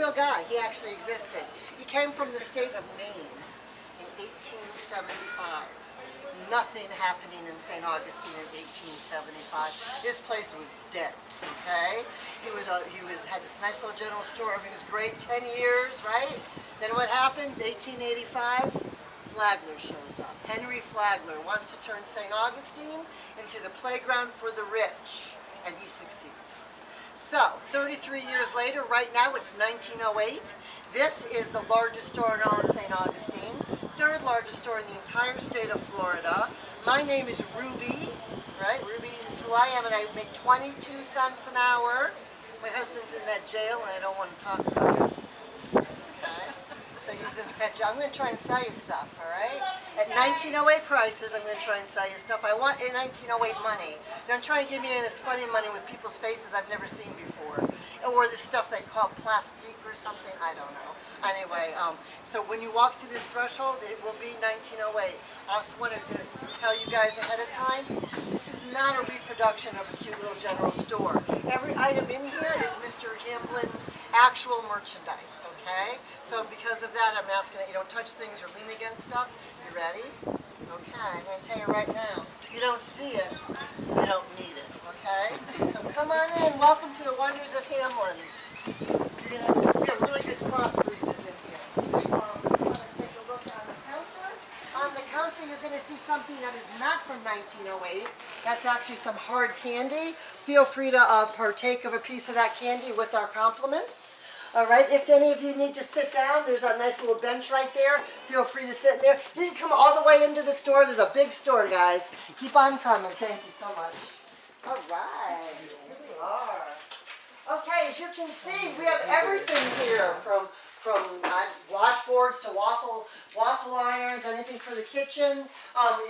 real guy. He actually existed. He came from the state of Maine in 1875. Nothing happening in St. Augustine in 1875. This place was dead. Okay, he had this nice little general store. Everything was great. 10 years, right? Then what happens? 1885. Flagler shows up. Henry Flagler wants to turn St. Augustine into the playground for the rich, and he succeeds. So, 33 years later, right now it's 1908. This is the largest store in all of St. Augustine, third largest store in the entire state of Florida. My name is Ruby, right? Ruby is who I am, and I make 22 cents an hour. My husband's in that jail, and I don't want to talk about it. Okay? So he's in that jail. I'm going to try and sell you stuff, all right? At 1908 prices, I'm going to try and sell you stuff. I want in 1908 money. Don't try and give me this funny money with people's faces I've never seen before. Or this stuff they call plastique or something. I don't know. Anyway, so when you walk through this threshold, it will be 1908. I also want to tell you guys ahead of time, this is not a reproduction of a cute little general store. Every item in here is Mr. Hamblin's actual merchandise, okay? So because of that, I'm asking that you don't touch things or lean against stuff. You ready? Okay, I'm going to tell you right now, if you don't see it, you don't need it, okay? So come on in. Welcome to the wonders of Hamlin's. We have really good cross breezes in here. We're going to take a look on the counter. On the counter, you're going to see something that is not from 1908. That's actually some hard candy. Feel free to partake of a piece of that candy with our compliments. All right, if any of you need to sit down, there's a nice little bench right there. Feel free to sit there. You can come all the way into the store. There's a big store, guys. Keep on coming. Thank you so much. All right, here we are. Okay, as you can see, we have everything here from washboards to waffle irons, anything for the kitchen.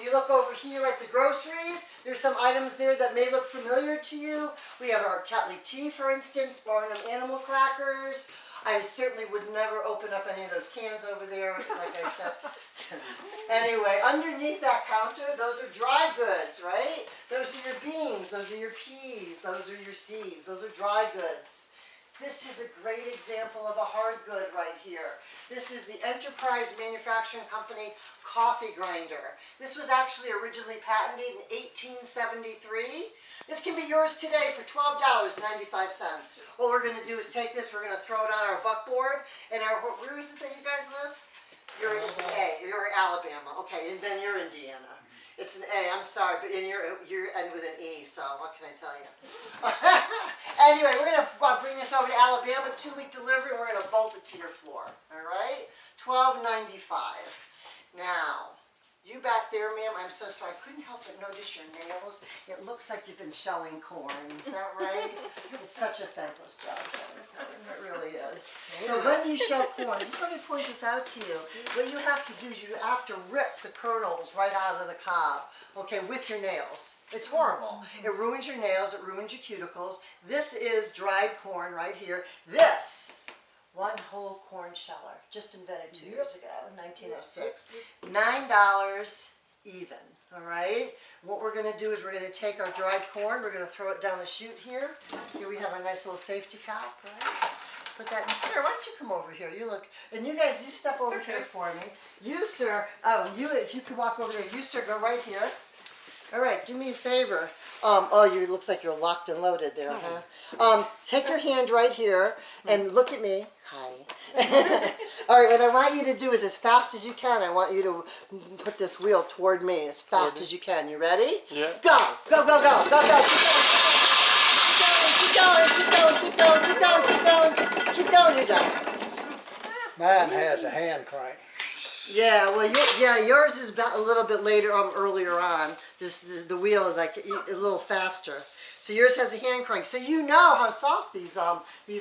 You look over here at the groceries. There's some items there that may look familiar to you. We have our Tetley tea, for instance, Barnum animal crackers. I certainly would never open up any of those cans over there, like I said. Anyway, underneath that counter, those are dry goods, right? Those are your beans, those are your peas, those are your seeds, those are dry goods. This is a great example of a hard good right here. This is the Enterprise Manufacturing Company coffee grinder. This was actually originally patented in 1873. This can be yours today for $12.95. What we're going to do is take this, we're going to throw it on our buckboard, and where is it that you guys live? You're in you're Alabama. Okay, and then you're Indiana. It's an A, I'm sorry, but you're end with an E, so what can I tell you? Anyway, we're going to bring this over to Alabama, 2-week delivery, and we're going to bolt it to your floor, all right? $12.95. Now, you back there, ma'am, I'm so sorry, I couldn't help but notice your nails. It looks like you've been shelling corn, is that right? It's such a thankless job, it really is. So when you shell corn, just let me point this out to you. What you have to do is you have to rip the kernels right out of the cob, okay, with your nails. It's horrible. It ruins your nails, it ruins your cuticles. This is dried corn right here. This, one whole corn sheller, just invented 2 years ago, 1906. $9 even, all right? What we're going to do is we're going to take our dried corn, we're going to throw it down the chute here. Here we have our nice little safety cap, right? Put that in. Sir, why don't you come over here? You look, and you guys, you step over here for me. You, sir, if you could walk over there. You, sir, go right here. All right, do me a favor. It looks like you're locked and loaded there, huh? Take your hand right here and look at me. Hi. All right, what I want you to do is as fast as you can, I want you to put this wheel toward me as fast as you can. You ready? Yeah. Go! Go, go, go, go, go. Keep going, keep going, keep going, keep going, keep going, keep going, keep going, you're done. Mine has a hand crank. Yeah, well, yours is a little bit later, earlier on. The wheel is like a little faster. So yours has a hand crank. So you know how soft these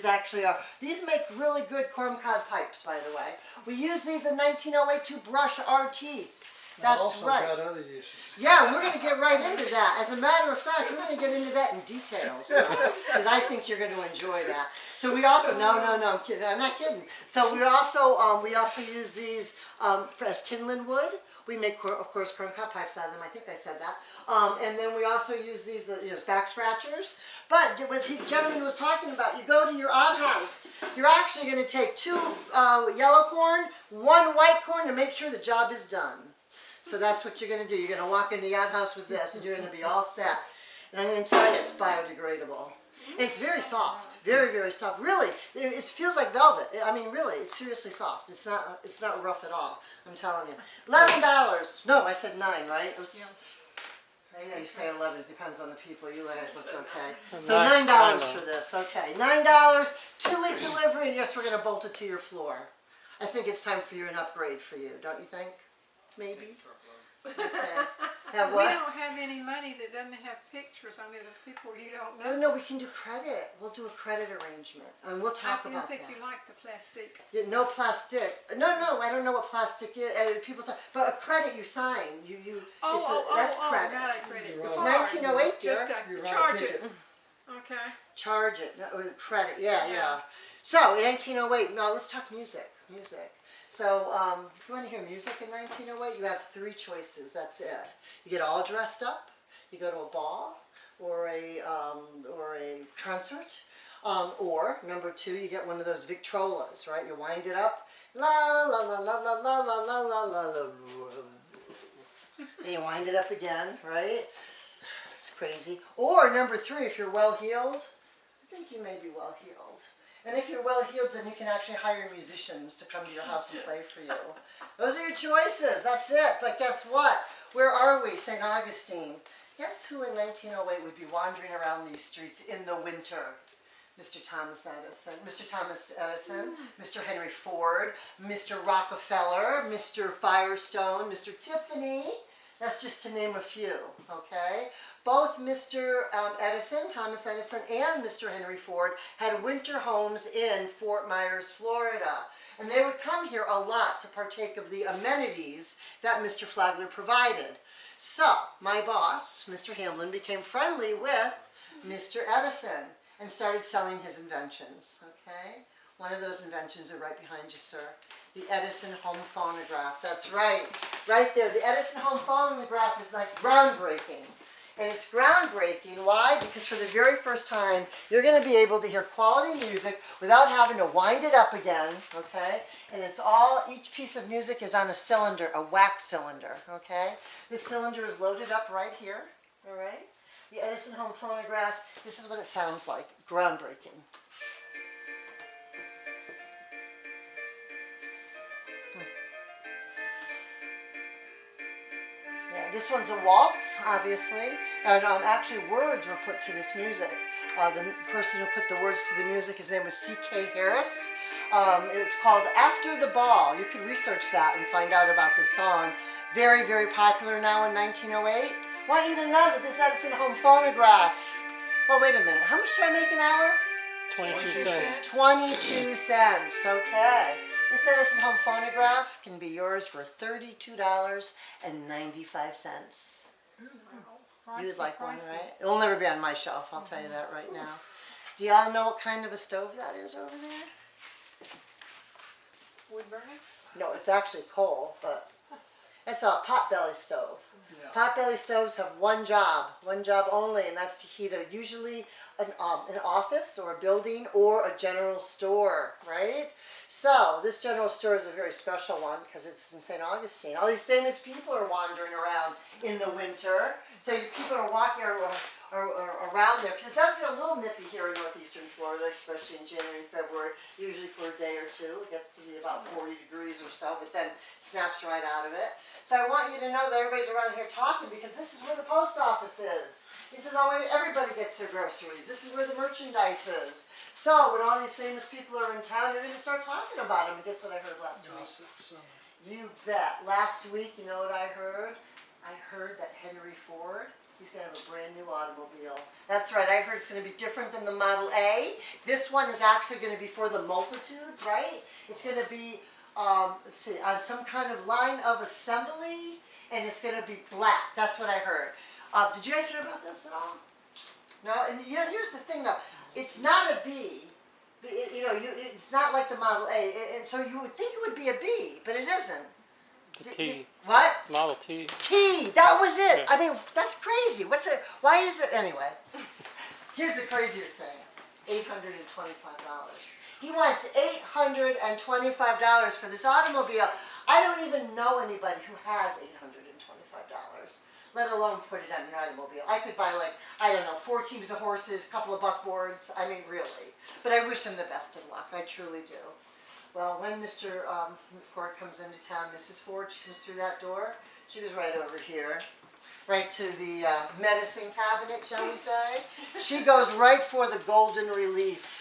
actually are. These make really good corncob pipes, by the way. We use these in 1908 to brush our teeth. That's also right. got other uses. Yeah, and we're going to get right into that. As a matter of fact, we're going to get into that in details because I think you're going to enjoy that. So we also no, I'm kidding. I'm not kidding. So we also use these as kindling wood. We make, of course, corncob pipes out of them. I think I said that. And then we also use these back scratchers. But what the gentleman was talking about, you go to your odd house. You're actually going to take 2 yellow corn, 1 white corn to make sure the job is done. So that's what you're going to do. You're going to walk into the outhouse with this, and you're going to be all set. And I'm going to tell you, it's biodegradable. And it's very soft, very, very soft. Really, it feels like velvet. I mean, really, it's seriously soft. It's not rough at all. I'm telling you. $11. No, I said 9, right? Yeah. Yeah, you say 11. It depends on the people. You guys looked okay. So $9 for this. Okay, $9, 2-week delivery, and yes, we're going to bolt it to your floor. I think it's time for an upgrade for you, don't you think? Maybe. Okay. Have We what? don't have any money that doesn't have pictures on it of people you don't know. No, we can do credit. We'll do a credit arrangement, and we'll talk I about didn't think that. you liked the plastic. Yeah, no plastic. No, I don't know what plastic is. People talk, but a credit you sign. That's credit. Not a credit. It's card. 1908, dear. Just You're a right, charge take it. Okay. Charge it. No, credit. Yeah. So in 1908, now let's talk music. So if you want to hear music in 1908, you have 3 choices. That's it. You get all dressed up. You go to a ball or a concert. Or number 2, you get one of those Victrolas, right? You wind it up. La la la la la la la la la la la. And you wind it up again, right? It's crazy. Or number 3, if you're well-heeled, I think you may be well-heeled. And if you're well-heeled, then you can actually hire musicians to come to your house and play for you. Those are your choices. That's it. But guess what? Where are we? St. Augustine. Guess who in 1908 would be wandering around these streets in the winter? Mr. Thomas Edison, Mr. Henry Ford, Mr. Rockefeller, Mr. Firestone, Mr. Tiffany. That's just to name a few, okay? Both Mr. Thomas Edison, and Mr. Henry Ford had winter homes in Fort Myers, Florida. And they would come here a lot to partake of the amenities that Mr. Flagler provided. So, my boss, Mr. Hamlin, became friendly with Mr. Edison and started selling his inventions, okay? One of those inventions are right behind you, sir. The Edison home phonograph. That's right. Right there. The Edison home phonograph is like groundbreaking. And it's groundbreaking. Why? Because for the very first time, you're going to be able to hear quality music without having to wind it up again, okay? And it's all, each piece of music is on a cylinder, a wax cylinder, okay? This cylinder is loaded up right here, all right? The Edison home phonograph, this is what it sounds like. Groundbreaking. This one's a waltz, obviously, and actually words were put to this music. The person who put the words to the music, his name was C.K. Harris. It's called After the Ball. You can research that and find out about this song. Very, very popular now in 1908. I want you to know that this Edison home phonograph, well, wait a minute, how much do I make an hour? 22 cents. 22 cents, okay. This Edison home phonograph can be yours for $32.95. You would like one, right? It will never be on my shelf, I'll tell you that right now. Do y'all know what kind of a stove that is over there? Wood burning? No, it's actually coal, but it's a potbelly stove. Potbelly stoves have one job only, and that's to heat usually an office or a building or a general store, right? So this general store is a very special one because it's in St. Augustine. All these famous people are wandering around in the winter. So people are walking around there because it does get a little nippy here in northeastern Florida, especially in January and February, usually for a day or two. It gets to be about 40 degrees or so, but then snaps right out of it. So I want you to know that everybody's around here talking because this is where the post office is. This is where everybody gets their groceries. This is where the merchandise is. So when all these famous people are in town, you're going to start talking about them. And guess what I heard last week? You bet. Last week, you know what I heard? I heard that Henry Ford, he's going to have a brand new automobile. That's right. I heard it's going to be different than the Model A. This one is actually going to be for the multitudes, right? It's going to be, let's see, on some kind of line of assembly. and it's going to be black. That's what I heard. Did you guys hear about this at all? No? And you know, here's the thing though. It's not a B. It's not like the Model A. And so you would think it would be a B, but it isn't. The T. What? Model T. T. That was it. Yeah. I mean, that's crazy. What's it? Why is it anyway? Here's the crazier thing. $825. He wants $825 for this automobile. I don't even know anybody who has $825, let alone put it on an automobile. I could buy, like, I don't know, 4 teams of horses, a couple of buckboards. I mean, really. But I wish him the best of luck. I truly do. Well, when Mr. Ford comes into town, Mrs. Ford, she comes through that door. She goes right over here, right to the medicine cabinet, shall we say. She goes right for the Golden Relief.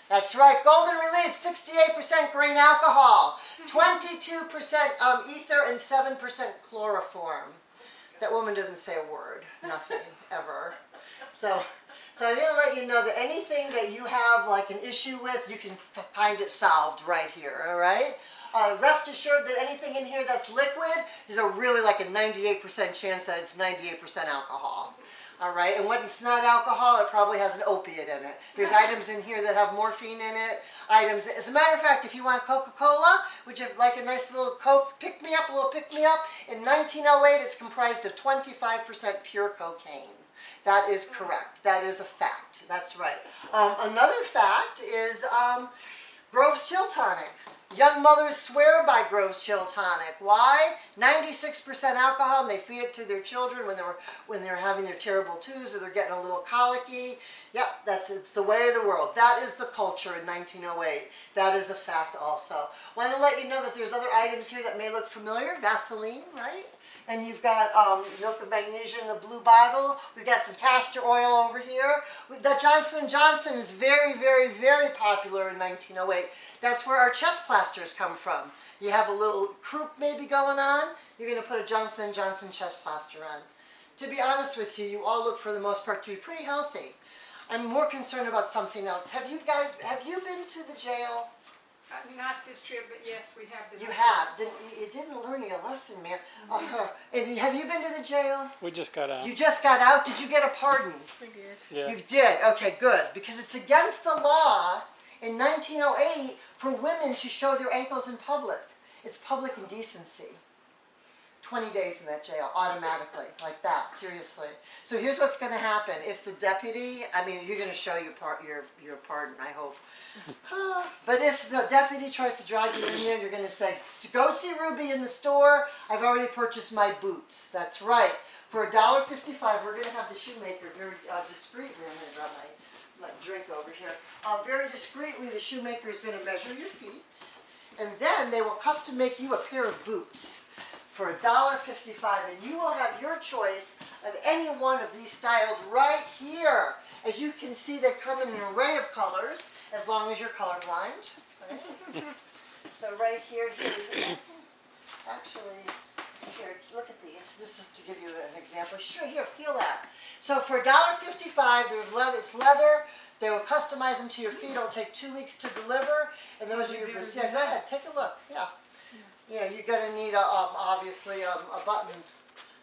That's right, Golden Relief, 68% grain alcohol, 22% ether, and 7% chloroform. That woman doesn't say a word, nothing, ever. So I'm going to let you know that anything that you have like an issue with, you can find it solved right here, all right? Rest assured that anything in here that's liquid is really like a 98% chance that it's 98% alcohol. All right, and when it's not alcohol, it probably has an opiate in it. There's items in here that have morphine in it. Items, as a matter of fact, if you want Coca-Cola, which is like a nice little Coke pick-me-up, a little pick-me-up, in 1908 it's comprised of 25% pure cocaine. That is correct. That is a fact. That's right. Another fact is Grove's Chill Tonic. Young mothers swear by Grove's Chill Tonic. Why? 96% alcohol, and they feed it to their children when they're having their terrible twos or they're getting a little colicky. Yep, it's the way of the world. That is the culture in 1908. That is a fact also. Want to let you know that there's other items here that may look familiar. Vaseline, right? And you've got milk of magnesia in the blue bottle. We've got some castor oil over here. The Johnson & Johnson is very, very, very popular in 1908. That's where our chest plasters come from. You have a little croup maybe going on, you're going to put a Johnson & Johnson chest plaster on. To be honest with you, you all look for the most part to be pretty healthy. I'm more concerned about something else. Have you been to the jail? Not this trip, but yes, we have. You have. You didn't learn your lesson, man. And have you been to the jail? We just got out. You just got out? Did you get a pardon? We did. Yeah. You did? Okay, good. Because it's against the law in 1908 for women to show their ankles in public. It's public indecency. 20 days in that jail, automatically, like that, seriously. So here's what's going to happen. If the deputy, I mean, you're going to show your pardon, I hope. But if the deputy tries to drag you in there, you're going to say, go see Ruby in the store. I've already purchased my boots. That's right. For $1.55, we're going to have the shoemaker very discreetly. I'm going to grab my drink over here. Very discreetly, the shoemaker is going to measure your feet. And then they will custom make you a pair of boots for $1.55, and you will have your choice of any one of these styles right here. As you can see, they come in an array of colors, as long as you're colorblind. Right? So right here, actually, here, look at these. This is to give you an example. Sure, here, feel that. So for $1.55, there's leather. It's leather. They will customize them to your feet. It'll take 2 weeks to deliver, and those are your boots. Yeah, go ahead, take a look. Yeah. You know, you're going to need, obviously, a button,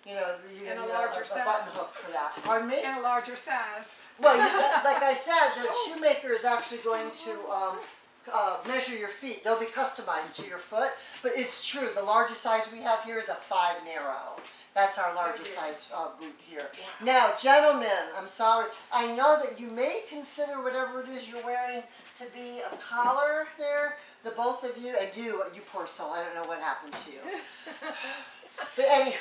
you know, you're going to need a button hook for that. Pardon me? And a larger size. Well, like I said, the shoemaker is actually going to measure your feet. They'll be customized to your foot, but it's true. The largest size we have here is a 5 narrow. That's our largest size boot here. Now, gentlemen, I'm sorry. I know that you may consider whatever it is you're wearing to be a collar there. The both of you, and you poor soul, I don't know what happened to you. But anyway,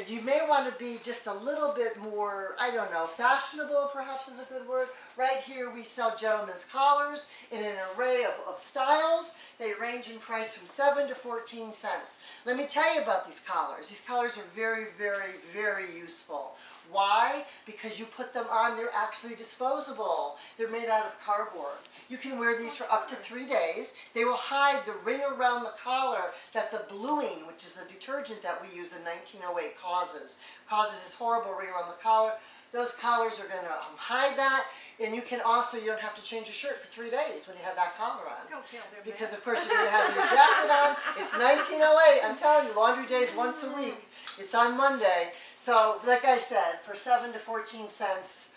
you may want to be just a little bit more, I don't know, fashionable perhaps is a good word. Right here we sell gentlemen's collars in an array of styles. They range in price from 7 to 14 cents. Let me tell you about these collars. These collars are very, very, very useful. Why? Because you put them on, they're actually disposable. They're made out of cardboard. You can wear these for up to 3 days. They will hide the ring around the collar that the bluing, which is the detergent that we use in 1908, causes. Causes this horrible ring around the collar. Those collars are gonna hide that. And you can also, you don't have to change your shirt for 3 days when you have that collar on. Don't tell them Because that. of course you're gonna have your jacket on. It's 1908, I'm telling you, laundry day is once a week. It's on Monday. So, like I said, for 7 to 14 cents,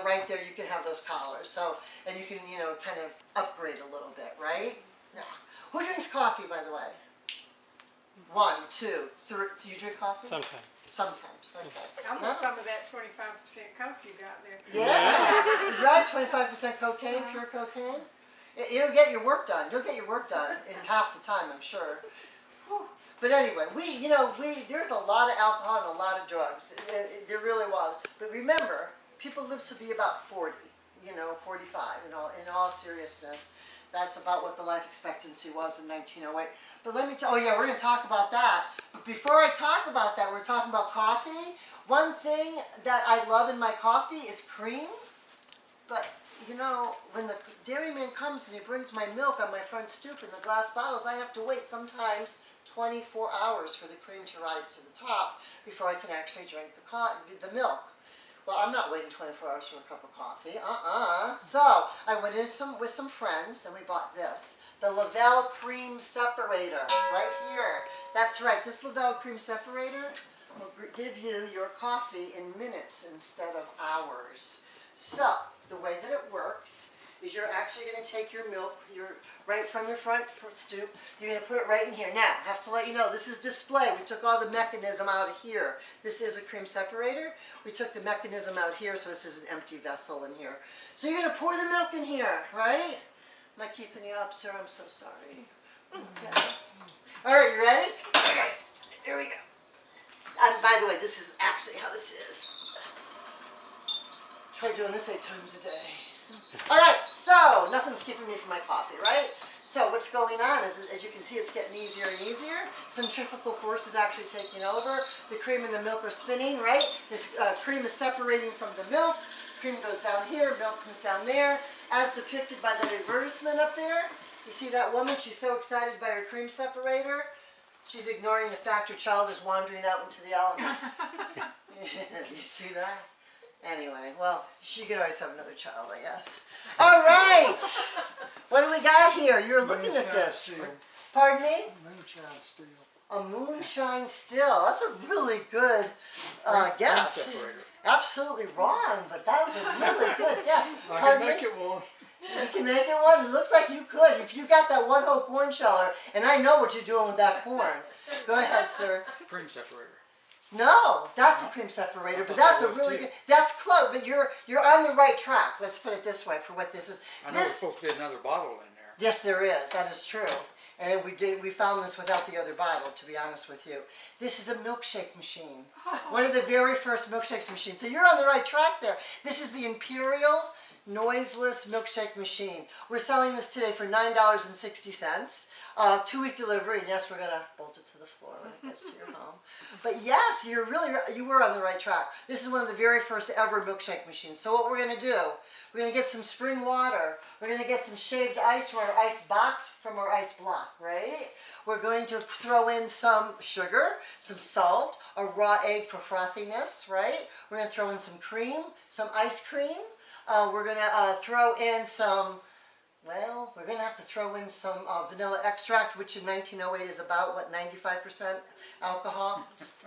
right there, you can have those collars. So, and you can, you know, kind of upgrade a little bit, right? Yeah. Who drinks coffee, by the way? 1, 2, 3. Do you drink coffee? Sometimes. Sometimes. Okay. I want some of that 25% Coke you got there. Yeah. Right, 25% cocaine, pure cocaine. It'll get your work done. You'll get your work done in half the time, I'm sure. Whew. But anyway, there's a lot of alcohol and a lot of drugs. There really was. But remember, people live to be about 40, 45 in all seriousness. That's about what the life expectancy was in 1908. But let me we're going to talk about that. But before I talk about that, we're talking about coffee. One thing that I love in my coffee is cream. But, when the dairyman comes and he brings my milk on my front stoop in the glass bottles, I have to wait sometimes 24 hours for the cream to rise to the top before I can actually drink the milk. Well, I'm not waiting 24 hours for a cup of coffee. So, I went in with some friends and we bought this. The Lavelle Cream Separator, right here. That's right, this Lavelle Cream Separator will give you your coffee in minutes instead of hours. So, the way that it works is you're actually going to take your milk, right from your front stoop, you're going to put it right in here. Now, I have to let you know, this is display. We took all the mechanism out of here. This is a cream separator. We took the mechanism out here, so this is an empty vessel in here. So you're going to pour the milk in here, right? Am I keeping you up, sir? I'm so sorry. Okay. All right, you ready? Okay, here we go. And by the way, this is actually how this is. Try doing this 8 times a day. All right, so nothing's keeping me from my coffee, right? So what's going on is, as you can see, it's getting easier and easier. Centrifugal force is actually taking over. The cream and the milk are spinning, right? This cream is separating from the milk. Cream goes down here, milk comes down there. As depicted by that advertisement up there, you see that woman? She's so excited by her cream separator. She's ignoring the fact her child is wandering out into the elements. You see that? Anyway, well, she could always have another child, I guess. All right! What do we got here? You're looking at this. Steel. Pardon me? Moonshine steel. A moonshine still. That's a really good guess. Absolutely wrong, but that was a really good guess. I Pardon can make me? it one. You can make it one? It looks like you could. If you got that one-hoe corn sheller, and I know what you're doing with that corn. Go ahead, sir. Cream separator. No, that's a cream separator, but that's a really good, that's close, but you're on the right track. Let's put it this way for what this is. I know there's supposed to be another bottle in there. Yes, there is. That is true. And we found this without the other bottle, to be honest with you. This is a milkshake machine. One of the very first milkshake machines. So you're on the right track there. This is the Imperial Noiseless Milkshake Machine. We're selling this today for $9.60. 2-week delivery, and yes, we're going to bolt it to the floor when it gets to your home. But yes, you were on the right track. This is one of the very first ever milkshake machines. So what we're going to do, we're going to get some spring water. We're going to get some shaved ice from our ice box, from our ice block, right? We're going to throw in some sugar, some salt, a raw egg for frothiness, right? We're going to throw in some cream, some ice cream. We're going to throw in some, we're going to have to throw in some vanilla extract, which in 1908 is about, 95% alcohol? Just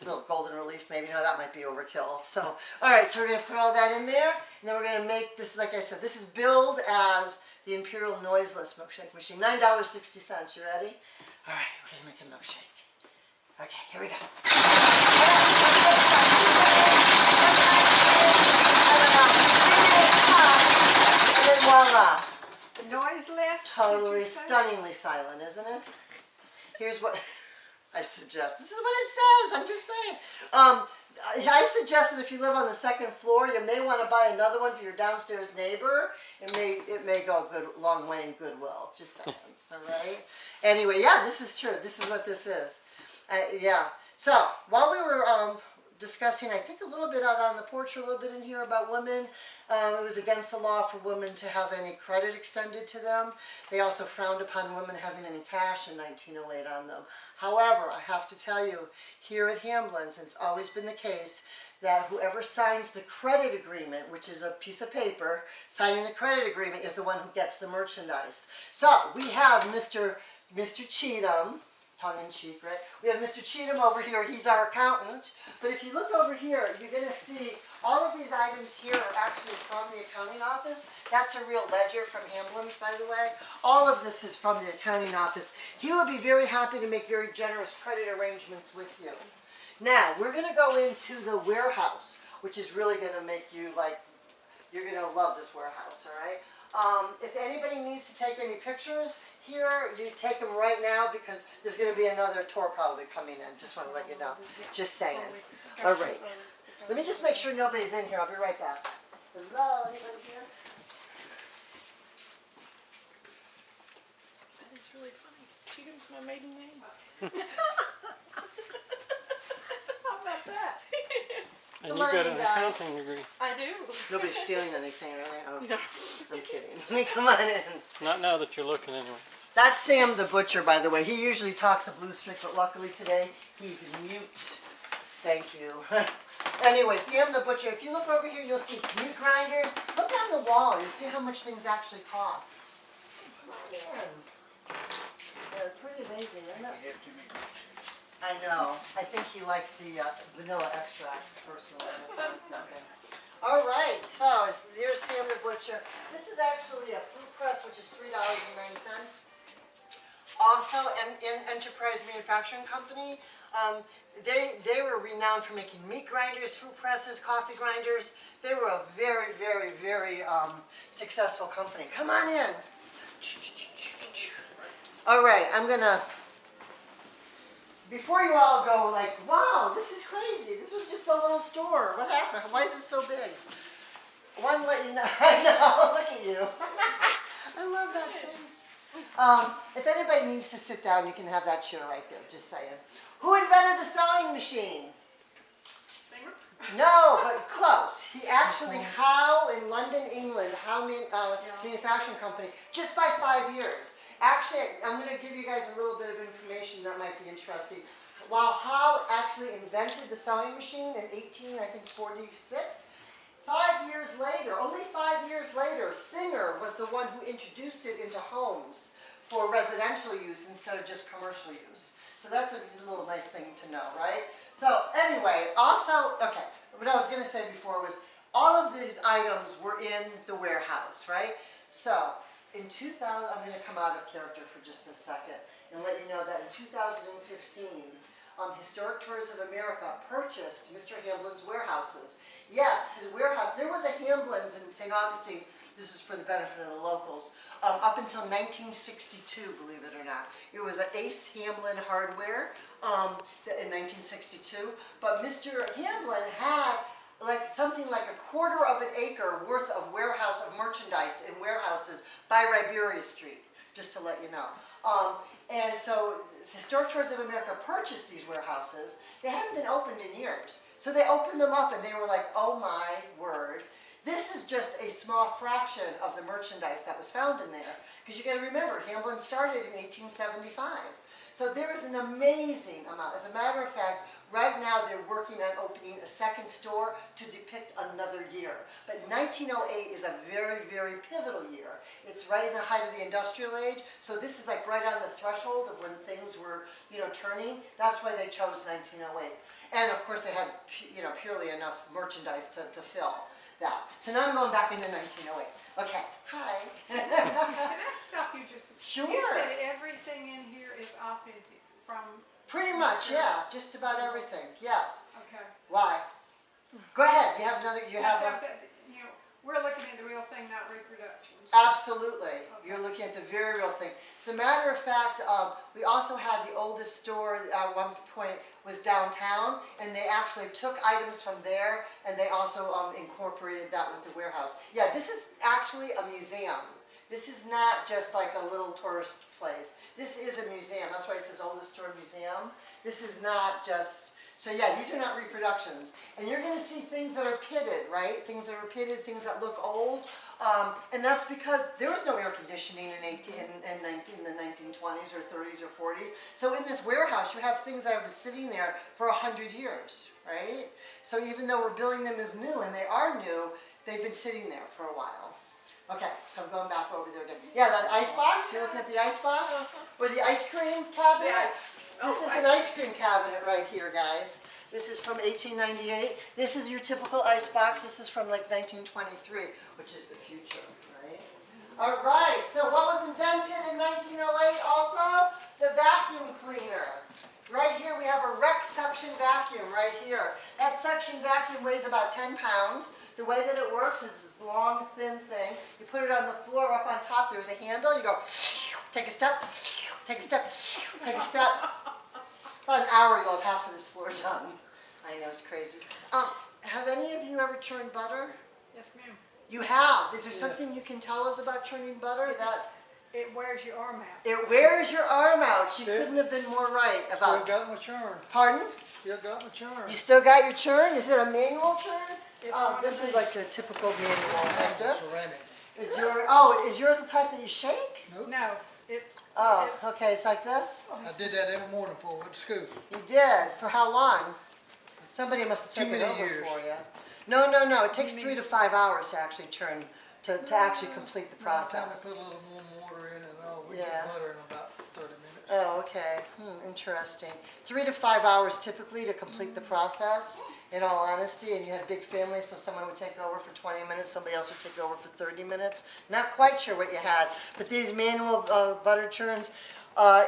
a little golden relief maybe. No, that might be overkill. So, all right, so we're going to put all that in there, and then we're going to make this, like I said, this is billed as the Imperial Noiseless Milkshake Machine. $9.60. You ready? All right, we're going to make a milkshake. Okay, here we go. And then voila. Noiseless? Totally, stunningly silent, isn't it? Here's what I suggest. This is what it says. I'm just saying. I suggest that if you live on the 2nd floor, you may want to buy another one for your downstairs neighbor. It may go a long way in goodwill. Just saying. All right. Anyway, yeah, this is true. This is what this is. Yeah. So while we were discussing, I think a little bit out on the porch, or a little bit in here about women. It was against the law for women to have any credit extended to them. They also frowned upon women having any cash in 1908 on them. However, I have to tell you, here at Hamblin's, and it's always been the case, that whoever signs the credit agreement, which is a piece of paper, signing the credit agreement is the one who gets the merchandise. So we have Mr. Cheatham, tongue in cheek, right? We have Mr. Cheatham over here, he's our accountant. But if you look over here, you're going to see all of these items here are actually from the accounting office. That's a real ledger from Hamblin's, by the way. All of this is from the accounting office. He will be very happy to make very generous credit arrangements with you. Now, we're going to go into the warehouse, which is really going to make you, like, you're going to love this warehouse, all right? If anybody needs to take any pictures here, you take them right now because there's going to be another tour probably coming in. Just want to let you know. Just saying. All right. Let me just make sure nobody's in here. I'll be right back. Hello, anybody here? That is really funny. Cheatham's my maiden name. How about that? And Come you on got in, an guys. accounting degree. I do. Nobody's stealing anything, really? Oh, No. I'm kidding. Come on in. Not now that you're looking anyway. That's Sam the butcher, by the way. He usually talks a blue streak, but luckily today he's mute. Thank you. Anyway, Sam the butcher. If you look over here, you'll see meat grinders. Look on the wall. You'll see how much things actually cost. Man, they're pretty amazing, isn't it? I know. I think he likes the vanilla extract personally. Okay. All right. So there's Sam the butcher. This is actually a fruit press, which is $3.09. Also, an Enterprise Manufacturing Company. They were renowned for making meat grinders, fruit presses, coffee grinders. They were a very, very, very successful company. Come on in. All right, I'm gonna. Before you all go like, wow, this is crazy. This was just a little store. What happened? Why is it so big? One let you know. I know. Look at you. I love that face. If anybody needs to sit down, you can have that chair right there. Just saying. Who invented the sewing machine? Singer? No, but close. He actually, Howe in London, England, Howe Manufacturing Company, just by 5 years. Actually, I'm going to give you guys a little bit of information that might be interesting. While Howe actually invented the sewing machine in 1846, 5 years later, only 5 years later, Singer was the one who introduced it into homes for residential use instead of just commercial use. So that's a little nice thing to know, right? So anyway, also, okay, what I was going to say before was all of these items were in the warehouse, right? So in 2000, I'm going to come out of character for just a second and let you know that in 2015, Historic Tours of America purchased Mr. Hamblin's warehouses. Yes, his warehouse, there was a Hamblin's in St. Augustine. This is for the benefit of the locals. Up until 1962, believe it or not. It was an Ace Hamblin Hardware in 1962. But Mr. Hamblin had like something like 1/4 of an acre worth of warehouse of merchandise in warehouses by Riberia Street, just to let you know. And so Historic Tours of America purchased these warehouses. They hadn't been opened in years. So they opened them up and they were like, oh my word. This is just a small fraction of the merchandise that was found in there. Because you got to remember, Hamblin started in 1875. So there is an amazing amount. As a matter of fact, right now they're working on opening a second store to depict another year. But 1908 is a very, very pivotal year. It's right in the height of the industrial age. So this is like right on the threshold of when things were, turning. That's why they chose 1908. And of course they had, purely enough merchandise to fill that. So now I'm going back into 1908. Okay, hi. Can I stop you just a second? Sure. You said everything in here is authentic from... Pretty much, yeah. Just about everything, yes. Okay. Why? Go ahead. You have another, you have That's a... what I said, we're looking at the real thing, not reproductions. Absolutely. You're looking at the very real thing. As a matter of fact, we also had the oldest store at one point was downtown, and they actually took items from there, and they also incorporated that with the warehouse. Yeah, this is actually a museum. This is not just like a little tourist place. This is a museum. That's why it says oldest store museum. This is not just So yeah, these are not reproductions. And you're gonna see things that are pitted, right? Things that are pitted, things that look old. And that's because there was no air conditioning in the 1920s or 30s or 40s. So in this warehouse, you have things that have been sitting there for 100 years, right? So even though we're billing them as new, and they are new, they've been sitting there for a while. Okay, so I'm going back over there again. Yeah, that ice box, you're looking at the ice box? Or the ice cream cabinet? This is an ice cream cabinet right here, guys. This is from 1898. This is your typical ice box. This is from like 1923, which is the future, right? All right, so what was invented in 1908 also? The vacuum cleaner. Right here we have a Rex suction vacuum right here. That suction vacuum weighs about 10 pounds. The way that it works is this long, thin thing. You put it on the floor, up on top there's a handle. You go, take a step, take a step, take a step. About an hour you'll have half of this floor done. I know, it's crazy. Have any of you ever churned butter? Yes, ma'am. You have. Is there something you can tell us about churning butter? That It wears your arm out. it wears your arm out. She Yeah. couldn't have been more right Still about. got my churn. Pardon? Still got my churn. You still got your churn? Is it a manual churn? It's Oh, one this of is like a typical manual like this. Ceramic. Is yours the type that you shake? No, it's. Oh, it's, okay, it's like this? I did that every morning before I went to school. You did? For how long? Somebody must have taken Too many over years. for you. No, no, no, it takes 3 to 5 hours to actually churn, to actually complete the By the time I process. put a little warm water in and all, we Yeah. get butter in about 30 minutes. Oh, okay. Interesting. 3 to 5 hours typically to complete the process, in all honesty, and you had big families, so someone would take over for 20 minutes, somebody else would take over for 30 minutes. Not quite sure what you had, but these manual butter churns,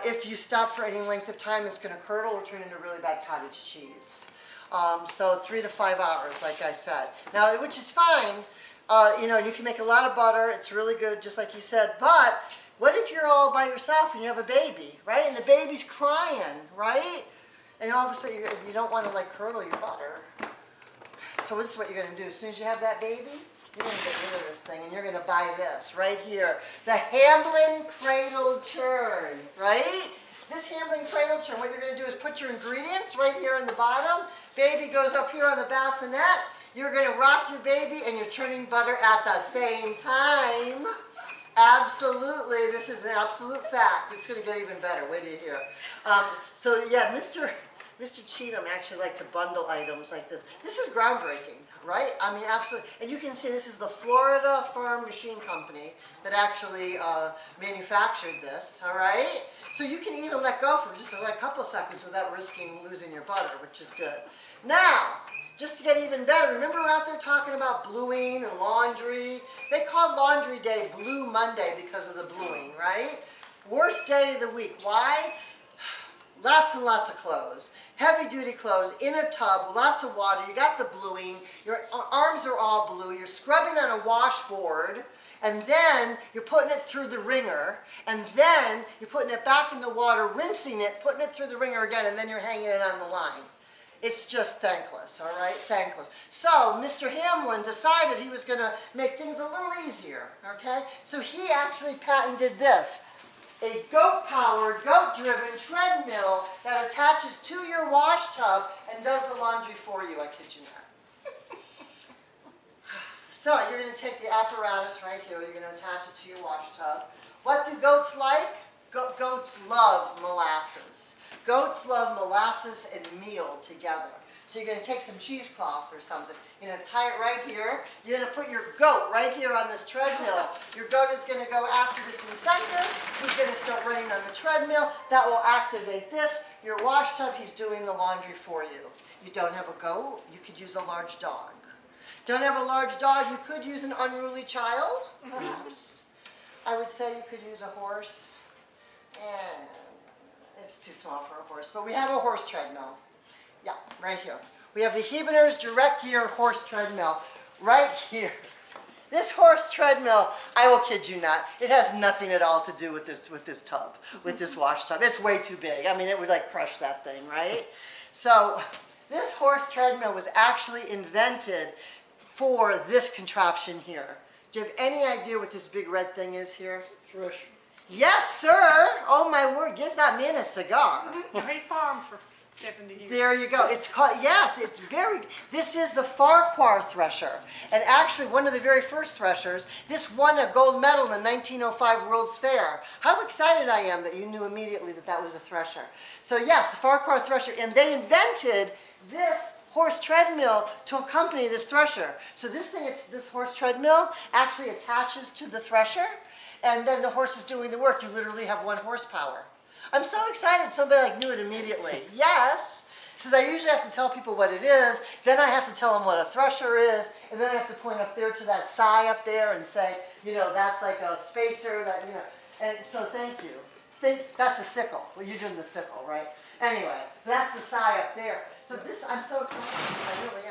if you stop for any length of time, it's going to curdle or turn into really bad cottage cheese. So 3 to 5 hours, like I said. Now, which is fine, you know, you can make a lot of butter, it's really good, just like you said, but what if you're all by yourself and you have a baby, right? And the baby's crying, right? And all of a sudden you don't want to like curdle your butter. So this is what you're going to do. As soon as you have that baby, you're going to get rid of this thing and you're going to buy this right here. The Hamblin Cradle Churn, right? This Hamblin Cradle Churn, what you're going to do is put your ingredients right here in the bottom. Baby goes up here on the bassinet. You're going to rock your baby and you're churning butter at the same time. Absolutely, this is an absolute fact. It's going to get even better. Wait till you hear. So yeah, Mr. Cheatham actually liked to bundle items like this. This is groundbreaking, right? I mean, absolutely. And you can see this is the Florida Farm Machine Company that actually manufactured this, all right? So you can even let go for just a couple seconds without risking losing your butter, which is good. Now, just to get even better, remember we're out there talking about bluing and laundry? They called Laundry Day Blue Monday because of the bluing, right? Worst day of the week. Why? Lots and lots of clothes. Heavy duty clothes in a tub, lots of water. You got the bluing. Your arms are all blue. You're scrubbing on a washboard. And then you're putting it through the wringer. And then you're putting it back in the water, rinsing it, putting it through the wringer again, and then you're hanging it on the line. It's just thankless, all right? Thankless. So Mr. Hamlin decided he was going to make things a little easier, okay? So he actually patented this. A goat-powered, goat-driven treadmill that attaches to your wash tub and does the laundry for you. I kid you not. So you're going to take the apparatus right here. You're going to attach it to your wash tub. What do goats like? Goats love molasses. Goats love molasses and meal together. So you're going to take some cheesecloth or something. You're going to tie it right here. You're going to put your goat right here on this treadmill. Your goat is going to go after this incentive. He's going to start running on the treadmill. That will activate this. Your wash tub, he's doing the laundry for you. You don't have a goat, you could use a large dog. Don't have a large dog, you could use an unruly child, perhaps. I would say you could use a horse. And it's too small for a horse, but we have a horse treadmill. Yeah, right here. We have the Huebner's Direct Gear horse treadmill right here. This horse treadmill, I will kid you not, it has nothing at all to do with this tub, with this wash tub. It's way too big. I mean, it would like crush that thing, right? So this horse treadmill was actually invented for this contraption here. Do you have any idea what this big red thing is here? Thresher. Yes, sir. Oh my word, give that man a cigar. He's farmed for Stephanie, you. There you go. It's called, yes, it's very, this is the Farquhar thresher. And actually, one of the very first threshers, this won a gold medal in the 1905 World's Fair. How excited I am that you knew immediately that that was a thresher. So yes, the Farquhar thresher, and they invented this horse treadmill to accompany this thresher. So this thing, this horse treadmill actually attaches to the thresher, and then the horse is doing the work. You literally have 1 horsepower. I'm so excited somebody like knew it immediately. Yes. So I usually have to tell people what it is, then I have to tell them what a thresher is, and then I have to point up there to that sigh up there and say, you know, that's like a spacer, that, you know, and so thank you. That's a sickle. Well, you're doing the sickle, right? Anyway, that's the sigh up there. So this, I'm so excited. I really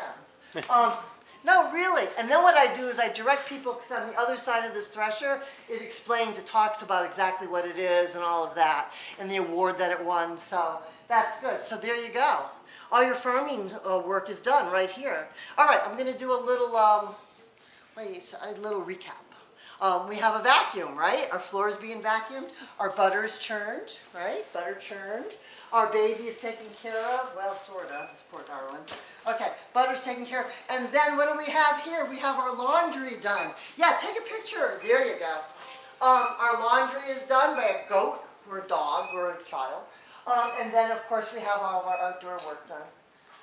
am. No, really. And then what I do is I direct people, because on the other side of this thresher, it explains, it talks about exactly what it is and all of that, and the award that it won. So that's good. So there you go. All your farming work is done right here. All right, I'm going to do a little, a little recap. We have a vacuum, right? Our floor is being vacuumed. Our butter is churned, right? Butter churned. Our baby is taken care of. Well, sort of. This poor darling. Okay, butter's taken care of. And then what do we have here? We have our laundry done. Yeah, take a picture. There you go. Our laundry is done by a goat or a dog or a child. And then, of course, we have all of our outdoor work done.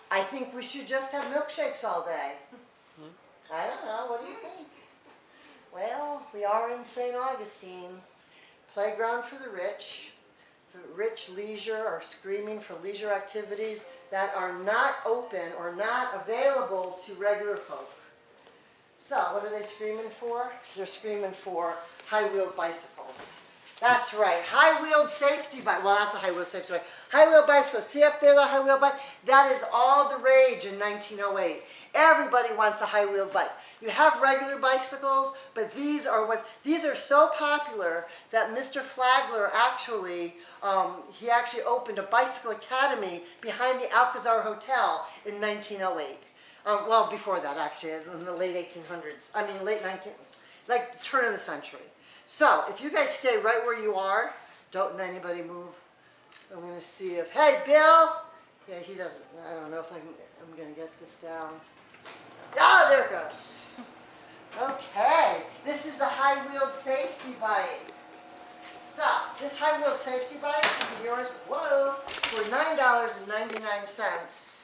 I think we should just have milkshakes all day. I don't know. What do you think? Well, we are in St. Augustine, playground for the rich. The rich leisure are screaming for leisure activities that are not open or not available to regular folk. So, what are they screaming for? They're screaming for high-wheeled bicycles. That's right, high-wheeled safety bike. Well, that's a high-wheeled safety bike. High-wheeled bicycles. See up there, that high-wheeled bike? That is all the rage in 1908. Everybody wants a high-wheeled bike. You have regular bicycles, but these are so popular that Mr. Flagler actually, he actually opened a bicycle academy behind the Alcazar Hotel in 1908. Well, before that, actually, in the late 1800s. I mean, late 19, like turn of the century. So, if you guys stay right where you are, don't let anybody move. I'm going to see if, hey, Bill! Yeah, he doesn't, I don't know if I'm going to get this down. Ah, there it goes. Okay, this is the high-wheeled safety bike. So, this high-wheeled safety bike can be yours, whoa, for $9.99.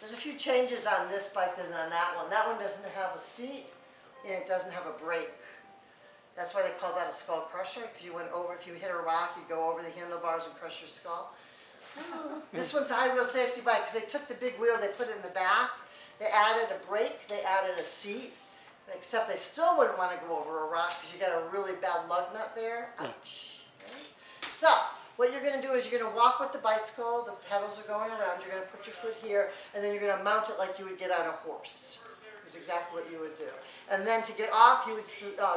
There's a few changes on this bike than on that one. That one doesn't have a seat, and it doesn't have a brake. That's why they call that a skull crusher, because you went over, if you hit a rock, you go over the handlebars and crush your skull. This one's a high-wheel safety bike, because they took the big wheel, they put it in the back, they added a brake, they added a seat, except they still wouldn't want to go over a rock, because you got a really bad lug nut there. Ouch. Okay. So, what you're going to do is you're going to walk with the bicycle, the pedals are going around, you're going to put your foot here, and then you're going to mount it like you would get on a horse. Is exactly what you would do. And then to get off, you would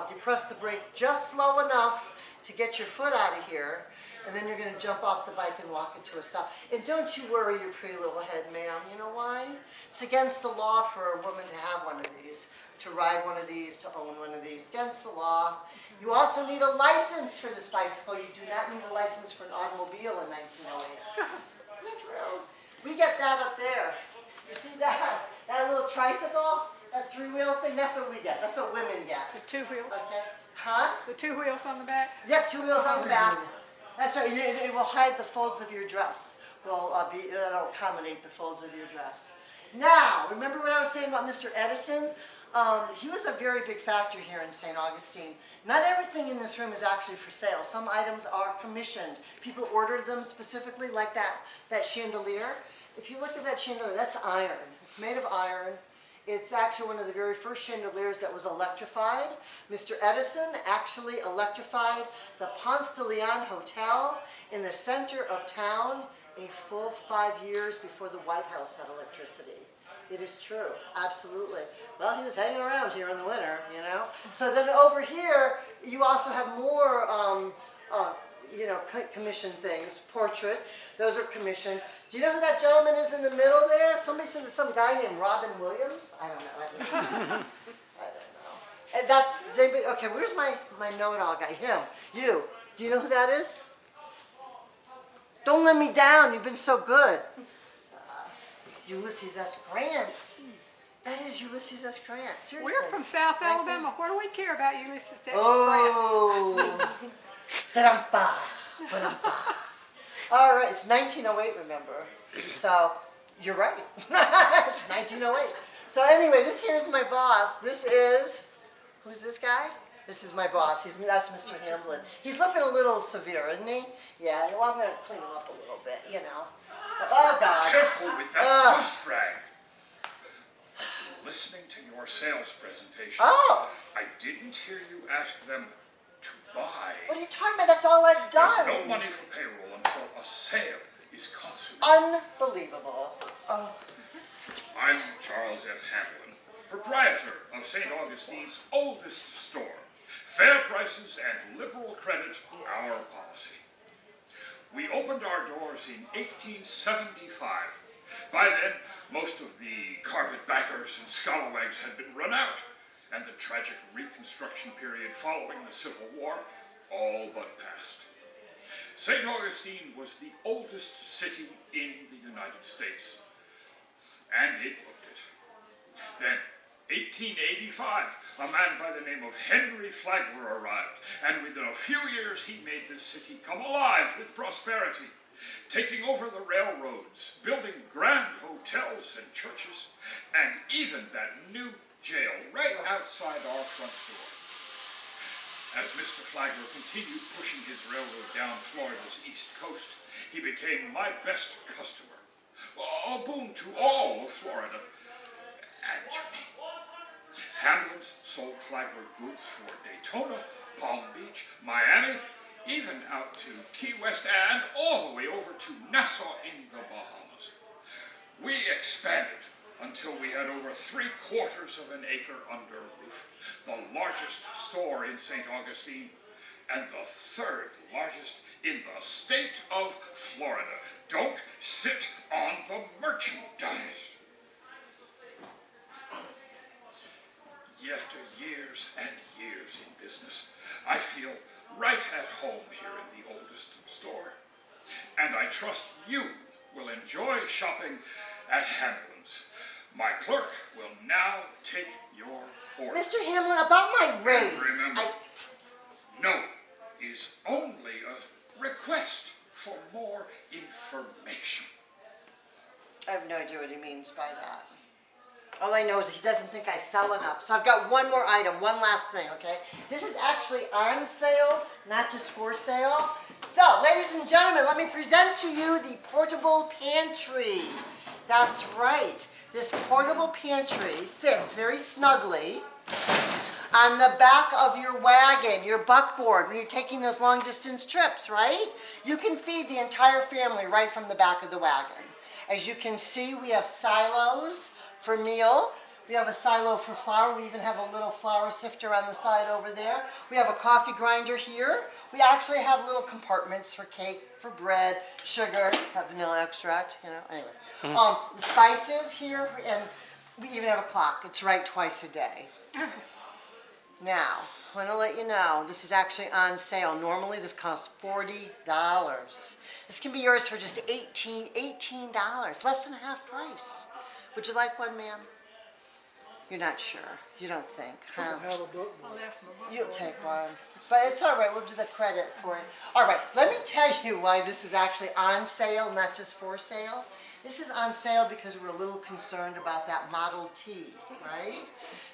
depress the brake just slow enough to get your foot out of here, and then you're going to jump off the bike and walk it to a stop. And don't you worry your pretty little head, ma'am. You know why? It's against the law for a woman to have one of these, to ride one of these, to own one of these. Against the law. You also need a license for this bicycle. You do not need a license for an automobile in 1908. Isn't true? We get that up there. You see that? That little tricycle? That three-wheel thing? That's what we get. That's what women get. The 2 wheels. Okay. Huh? The 2 wheels on the back. Yep, 2 wheels on the back. That's right. It will hide the folds of your dress. It'll accommodate the folds of your dress. Now, remember what I was saying about Mr. Edison? He was a very big factor here in St. Augustine. Not everything in this room is actually for sale. Some items are commissioned. People ordered them specifically, like that chandelier. If you look at that chandelier, that's iron. It's made of iron. It's actually one of the very first chandeliers that was electrified. Mr. Edison actually electrified the Ponce de Leon Hotel in the center of town a full 5 years before the White House had electricity. It is true, absolutely. Well, he was hanging around here in the winter, you know. So then over here, you also have more commissioned things, portraits, those are commissioned. Do you know who that gentleman is in the middle there? Somebody said it's some guy named Robin Williams. I don't know. I don't know. And that's, okay, where's my know-it-all guy? Him, you. Do you know who that is? Don't let me down. You've been so good. It's Ulysses S. Grant. That is Ulysses S. Grant. Seriously. We're from South Right Alabama. What do we care about Ulysses S. Grant? Oh. Da-dum-ba. Ba-dum-ba. All right, it's 1908, remember? So, you're right. It's 1908. So anyway, this here's my boss. This is, who's this guy? This is my boss. That's Mr. Hamblin. He's looking a little severe, isn't he? Yeah, well, I'm going to clean him up a little bit, you know. So, oh, God. Careful with that dust rag. Listening to your sales presentation, Oh, I didn't hear you ask them to buy. what are you talking about? That's all I've There's no done. money for payroll until a sale is consummated. Unbelievable. Oh, I'm Charles F. Hamlin, proprietor of St. Augustine's oldest store. Fair prices and liberal credit, our policy. We opened our doors in 1875. By then, most of the carpetbaggers and scalawags had been run out, and the tragic Reconstruction period following the Civil War all but passed. St. Augustine was the oldest city in the United States, and it looked it. Then, 1885, a man by the name of Henry Flagler arrived, and within a few years he made this city come alive with prosperity, taking over the railroads, building grand hotels and churches, and even that new jail right outside our front door. As Mr. Flagler continued pushing his railroad down Florida's east coast, he became my best customer, a boon to all of Florida, and to me. Hamlin's sold Flagler goods for Daytona, Palm Beach, Miami, even out to Key West and all the way over to Nassau in the Bahamas. We expanded until we had over 3/4 of an acre under roof, the largest store in St. Augustine, and the 3rd largest in the state of Florida. Don't sit on the merchandise. After years and years in business, I feel right at home here in the oldest store. And I trust you will enjoy shopping at Hamlin's. My clerk will now take your order. Mr. Hamlin, about my raise. And remember, no is only a request for more information. I have no idea what he means by that. All I know is he doesn't think I sell enough. So I've got one more item, one last thing, okay? This is actually on sale, not just for sale. So, ladies and gentlemen, let me present to you the portable pantry. That's right. This portable pantry fits very snugly on the back of your wagon, your buckboard, when you're taking those long distance trips, right? You can feed the entire family right from the back of the wagon. As you can see, we have silos for meal. We have a silo for flour. We even have a little flour sifter on the side over there. We have a coffee grinder here. We actually have little compartments for cake, for bread, sugar, have vanilla extract, you know, anyway. The spices here, and we even have a clock. It's right twice a day. Now, I want to let you know, this is actually on sale. Normally, this costs $40. This can be yours for just $18, less than half price. Would you like one, ma'am? You're not sure. You don't think, huh? Have a book. I left my book. You'll take one. But it's all right. We'll do the credit for it. All right. Let me tell you why this is actually on sale, not just for sale. This is on sale because we're a little concerned about that Model T, right?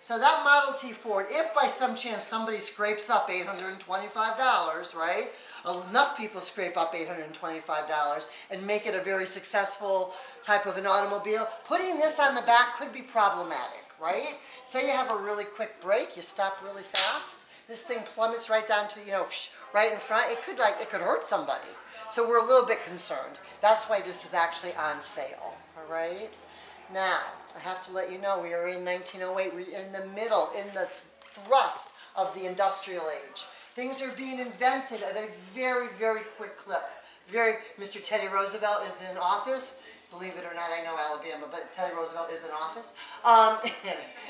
So that Model T Ford, if by some chance somebody scrapes up $825, right? Enough people scrape up $825 and make it a very successful type of an automobile, putting this on the back could be problematic, right? Say you have a really quick break, you stop really fast, this thing plummets right down to, you know, right in front. It could hurt somebody. So we're a little bit concerned. That's why this is actually on sale, all right? Now, I have to let you know, we are in 1908. We're in the middle, in the thrust of the industrial age. Things are being invented at a very, very quick clip. Mr. Teddy Roosevelt is in office. Believe it or not, I know Alabama, but Teddy Roosevelt is in office.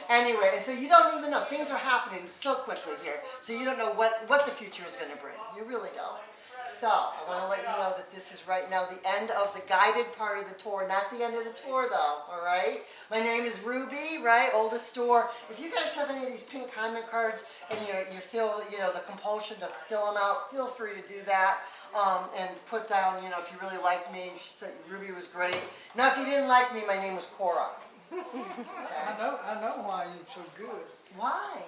Anyway, and so you don't even know. Things are happening so quickly here. So you don't know what the future is going to bring. You really don't. So, I want to let you know that this is right now the end of the guided part of the tour, not the end of the tour though, all right? My name is Ruby, right, oldest store. If you guys have any of these pink comment cards and you feel, you know, the compulsion to fill them out, feel free to do that. And put down, you know, if you really like me, she said Ruby was great. Now, if you didn't like me, my name was Cora. I know why you're so good. Why?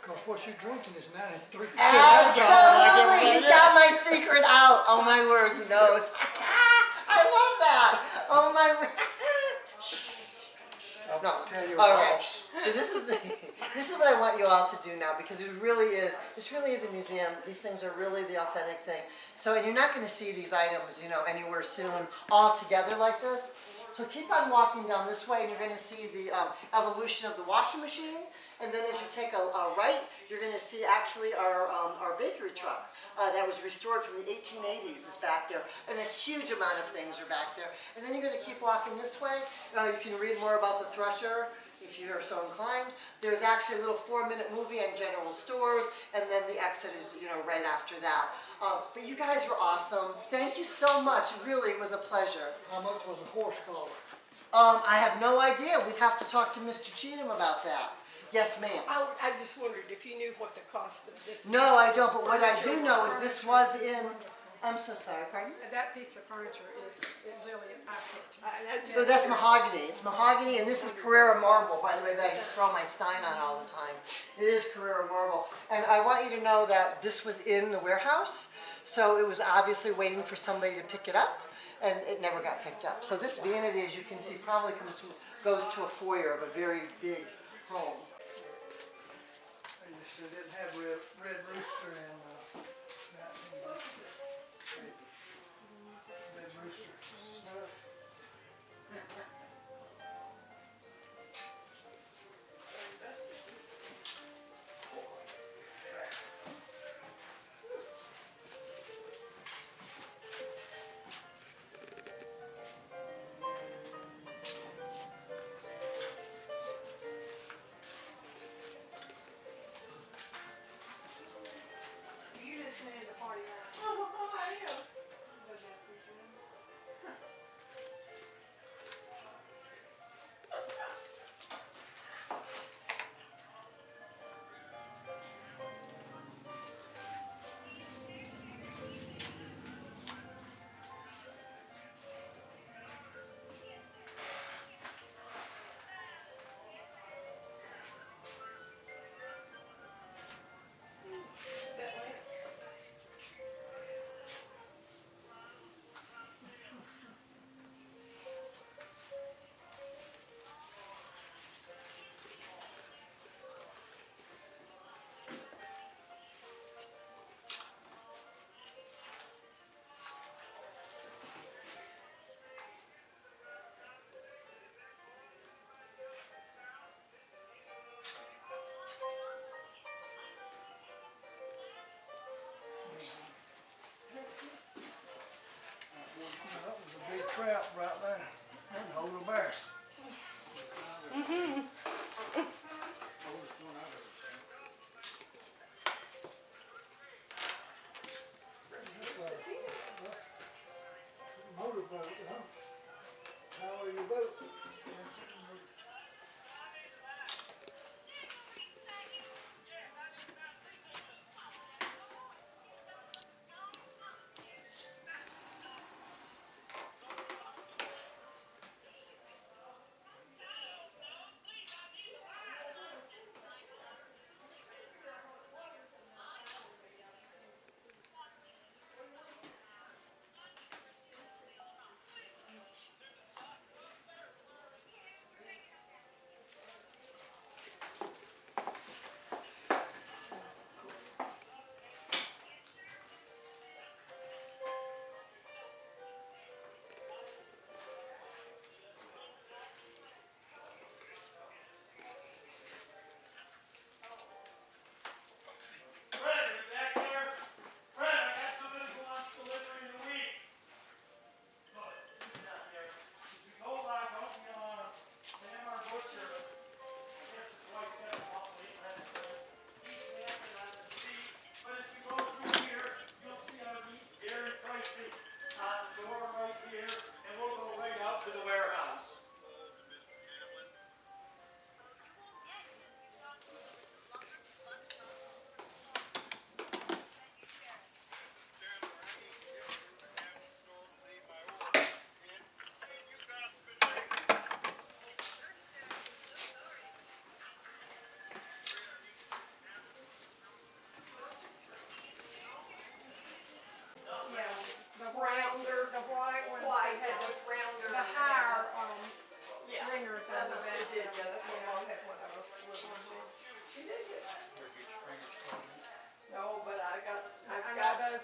Because what you're drinking is 93%. Absolutely, he's got my secret out. Oh my word, he knows. I love that. Oh my word. No, Tell your all right. boss. But this is what I want you all to do now, because this really is a museum. These things are really the authentic thing. So, and you're not going to see these items, you know, anywhere soon, all together like this. So keep on walking down this way, and you're going to see the evolution of the washing machine. And then as you take a right, you're going to see actually our bakery truck that was restored from the 1880s is back there. And a huge amount of things are back there. And then you're going to keep walking this way. You can read more about the thresher if you are so inclined. There's actually a little 4-minute movie on general stores, and then the exit is, you know, right after that. But you guys were awesome. Thank you so much. Really, it was a pleasure. How much was a horse collar? I have no idea. We'd have to talk to Mr. Cheatham about that. Yes, ma'am. I just wondered if you knew what the cost of this. No, I don't, but what I do know is this was in, I'm so sorry, pardon? That piece of furniture is really eye-catching. So that's mahogany. It's mahogany, and this is Carrara marble, by the way, that I just throw my stein on all the time. It is Carrara marble. And I want you to know that this was in the warehouse, so it was obviously waiting for somebody to pick it up, and it never got picked up. So this vanity, as you can see, probably goes to a foyer of a very big home. They used to didn't have red rooster and red rooster snuff.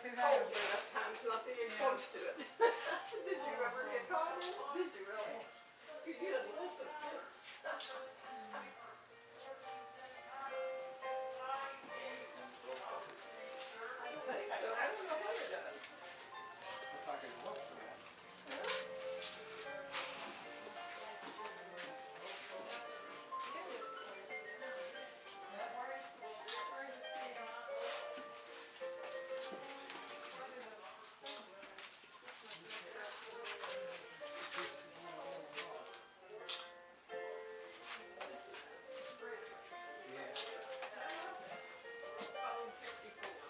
see cold that. enough times not to get close to it. Did you ever get caught in it? Did you really? You didn't listen. I think so. I don't know what it does. Phone 64.